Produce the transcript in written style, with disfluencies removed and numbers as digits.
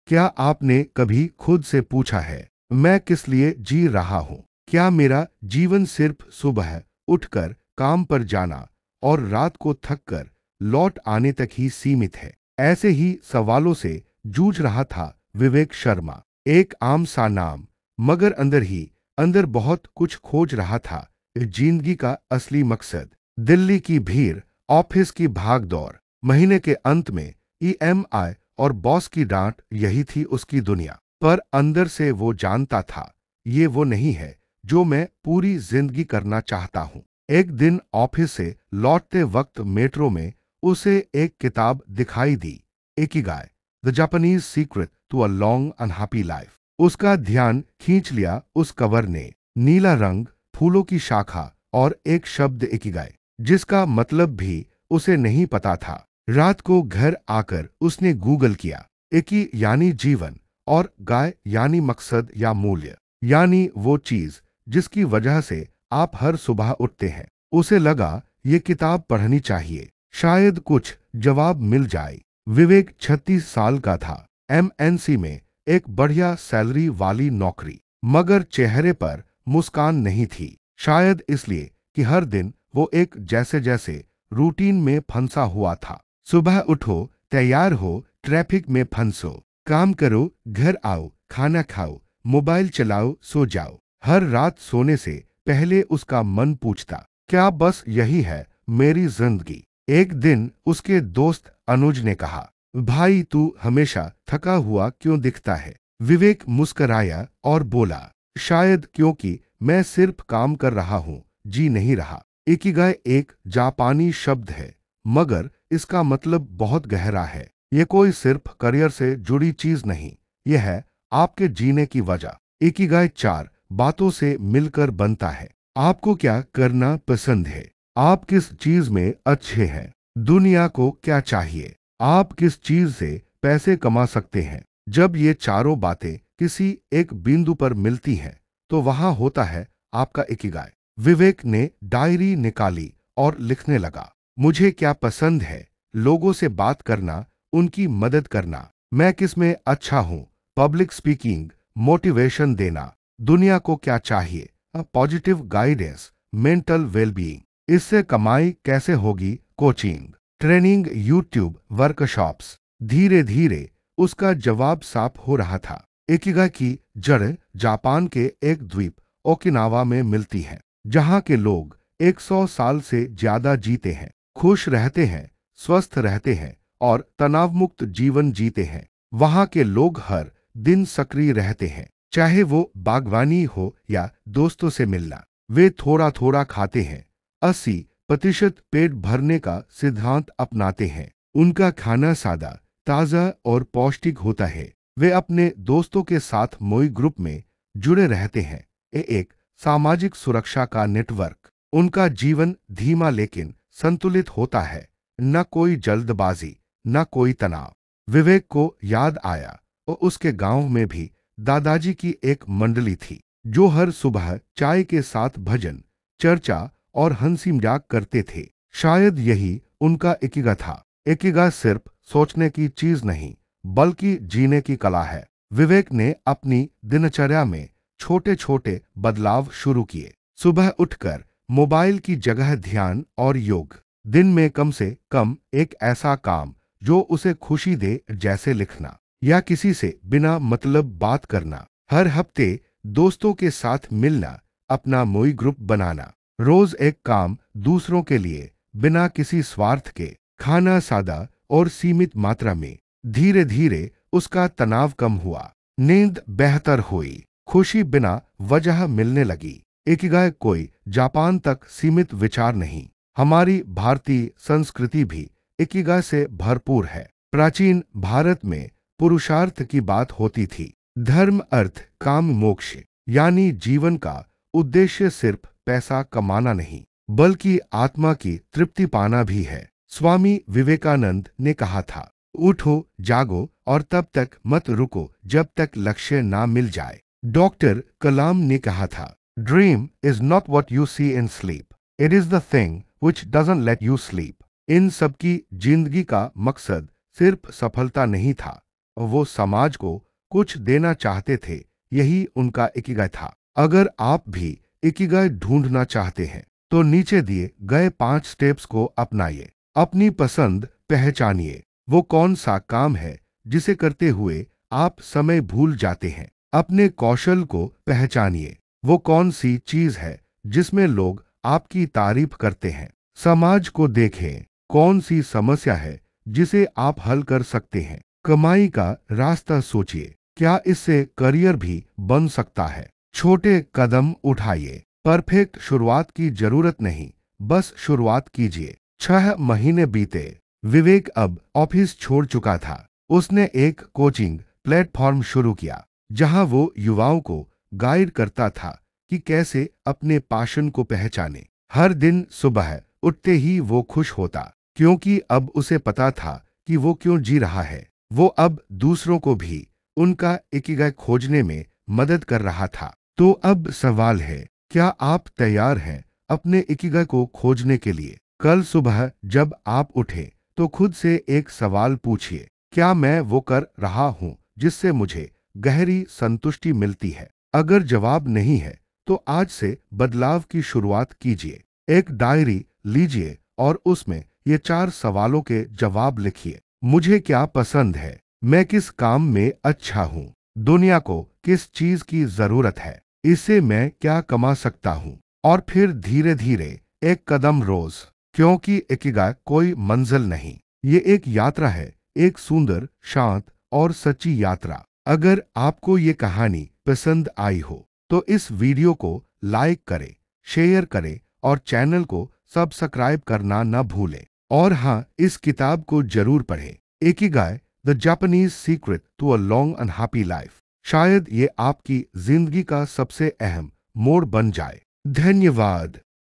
क्या आपने कभी खुद से पूछा है, मैं किस लिए जी रहा हूँ? क्या मेरा जीवन सिर्फ सुबह उठकर काम पर जाना और रात को थककर लौट आने तक ही सीमित है? ऐसे ही सवालों से जूझ रहा था विवेक शर्मा। एक आम सा नाम, मगर अंदर ही अंदर बहुत कुछ खोज रहा था। जिंदगी का असली मकसद, दिल्ली की भीड़, ऑफिस की भागदौड़, महीने के अंत में ईएमआई और बॉस की डांट, यही थी उसकी दुनिया। पर अंदर से वो जानता था, ये वो नहीं है जो मैं पूरी जिंदगी करना चाहता हूँ। एक दिन ऑफिस से लौटते वक्त मेट्रो में उसे एक किताब दिखाई दी, Ikigai, the Japanese secret to a long unhappy life. उसका ध्यान खींच लिया उस कवर ने। नीला रंग, फूलों की शाखा और एक शब्द इकिगाई, जिसका मतलब भी उसे नहीं पता था। रात को घर आकर उसने गूगल किया, एकी यानी जीवन और गाय यानी मकसद या मूल्य, यानी वो चीज जिसकी वजह से आप हर सुबह उठते हैं। उसे लगा ये किताब पढ़नी चाहिए, शायद कुछ जवाब मिल जाए। विवेक 36 साल का था, एमएनसी में एक बढ़िया सैलरी वाली नौकरी, मगर चेहरे पर मुस्कान नहीं थी। शायद इसलिए कि हर दिन वो एक जैसे जैसे रूटीन में फंसा हुआ था। सुबह उठो, तैयार हो, ट्रैफिक में फंसो, काम करो, घर आओ, खाना खाओ, मोबाइल चलाओ, सो जाओ। हर रात सोने से पहले उसका मन पूछता, क्या बस यही है मेरी जिंदगी? एक दिन उसके दोस्त अनुज ने कहा, भाई तू हमेशा थका हुआ क्यों दिखता है? विवेक मुस्कराया और बोला, शायद क्योंकि मैं सिर्फ काम कर रहा हूँ, जी नहीं रहा। इकिगाई एक जापानी शब्द है, मगर इसका मतलब बहुत गहरा है। ये कोई सिर्फ करियर से जुड़ी चीज नहीं, यह है आपके जीने की वजह। इकिगाई 4 बातों से मिलकर बनता है। आपको क्या करना पसंद है? आप किस चीज में अच्छे हैं? दुनिया को क्या चाहिए? आप किस चीज से पैसे कमा सकते हैं? जब ये चारों बातें किसी एक बिंदु पर मिलती हैं, तो वहां होता है आपका इकिगाई। विवेक ने डायरी निकाली और लिखने लगा, मुझे क्या पसंद है? लोगों से बात करना, उनकी मदद करना। मैं किस में अच्छा हूँ? पब्लिक स्पीकिंग, मोटिवेशन देना। दुनिया को क्या चाहिए? Positive guidance, mental wellbeing. इससे कमाई कैसे होगी? Coaching, training, YouTube, workshops. धीरे धीरे उसका जवाब साफ हो रहा था। इकिगाई की जड़ जापान के एक द्वीप ओकिनावा में मिलती है, जहां के लोग 100 साल से ज्यादा जीते हैं, खुश रहते हैं, स्वस्थ रहते हैं और तनावमुक्त जीवन जीते हैं। वहां के लोग हर दिन सक्रिय रहते हैं, चाहे वो बागवानी हो या दोस्तों से मिलना। वे थोड़ा थोड़ा खाते हैं, 80% पेट भरने का सिद्धांत अपनाते हैं। उनका खाना सादा, ताजा और पौष्टिक होता है। वे अपने दोस्तों के साथ मोई ग्रुप में जुड़े रहते हैं, एक सामाजिक सुरक्षा का नेटवर्क। उनका जीवन धीमा लेकिन संतुलित होता है, न कोई जल्दबाजी, न कोई तनाव। विवेक को याद आया और उसके गांव में भी दादाजी की एक मंडली थी, जो हर सुबह चाय के साथ भजन, चर्चा और हंसी मजाक करते थे। शायद यही उनका इकिगा था। इकिगा सिर्फ सोचने की चीज नहीं, बल्कि जीने की कला है। विवेक ने अपनी दिनचर्या में छोटे छोटे बदलाव शुरू किए। सुबह उठकर मोबाइल की जगह ध्यान और योग। दिन में कम से कम एक ऐसा काम जो उसे खुशी दे, जैसे लिखना या किसी से बिना मतलब बात करना। हर हफ्ते दोस्तों के साथ मिलना, अपना मोई ग्रुप बनाना। रोज एक काम दूसरों के लिए, बिना किसी स्वार्थ के। खाना सादा और सीमित मात्रा में। धीरे धीरे उसका तनाव कम हुआ, नींद बेहतर हुई, खुशी बिना वजह मिलने लगी। इकिगाई कोई जापान तक सीमित विचार नहीं, हमारी भारतीय संस्कृति भी इकिगाई से भरपूर है। प्राचीन भारत में पुरुषार्थ की बात होती थी। धर्म, अर्थ, काम, मोक्ष, यानी जीवन का उद्देश्य सिर्फ पैसा कमाना नहीं, बल्कि आत्मा की तृप्ति पाना भी है। स्वामी विवेकानंद ने कहा था, उठो, जागो और तब तक मत रुको जब तक लक्ष्य ना मिल जाए। डॉक्टर कलाम ने कहा था, dream is not what you see in sleep, it is the thing which doesn't let you sleep. इन सबकी जिंदगी का मकसद सिर्फ सफलता नहीं था, वो समाज को कुछ देना चाहते थे। यही उनका इकिगाई था। अगर आप भी इकिगाई ढूंढना चाहते हैं तो नीचे दिए गए 5 स्टेप्स को अपनाइए। अपनी पसंद पहचानिए। वो कौन सा काम है जिसे करते हुए आप समय भूल जाते हैं। अपने कौशल को पहचानिए। वो कौन सी चीज है जिसमें लोग आपकी तारीफ करते हैं। समाज को देखें। कौन सी समस्या है जिसे आप हल कर सकते हैं। कमाई का रास्ता सोचिए। क्या इससे करियर भी बन सकता है। छोटे कदम उठाइए। परफेक्ट शुरुआत की जरूरत नहीं, बस शुरुआत कीजिए। 6 महीने बीते। विवेक अब ऑफिस छोड़ चुका था। उसने एक कोचिंग प्लेटफॉर्म शुरू किया जहां वो युवाओं को गाइड करता था कि कैसे अपने पैशन को पहचाने। हर दिन सुबह उठते ही वो खुश होता, क्योंकि अब उसे पता था कि वो क्यों जी रहा है। वो अब दूसरों को भी उनका इकिगाई खोजने में मदद कर रहा था। तो अब सवाल है, क्या आप तैयार हैं अपने इकिगाई को खोजने के लिए? कल सुबह जब आप उठे तो खुद से एक सवाल पूछिए, क्या मैं वो कर रहा हूँ जिससे मुझे गहरी संतुष्टि मिलती है? अगर जवाब नहीं है तो आज से बदलाव की शुरुआत कीजिए। एक डायरी लीजिए और उसमें ये 4 सवालों के जवाब लिखिए। मुझे क्या पसंद है? मैं किस काम में अच्छा हूँ? दुनिया को किस चीज की जरूरत है? इससे मैं क्या कमा सकता हूँ? और फिर धीरे धीरे एक कदम रोज, क्योंकि इकिगाई कोई मंजिल नहीं, ये एक यात्रा है, एक सुंदर, शांत और सच्ची यात्रा। अगर आपको ये कहानी पसंद आई हो तो इस वीडियो को लाइक करें, शेयर करें और चैनल को सब्सक्राइब करना न भूलें। और हाँ, इस किताब को जरूर पढ़ें, Ikigai the Japanese secret to a long and happy life. शायद ये आपकी जिंदगी का सबसे अहम मोड़ बन जाए। धन्यवाद।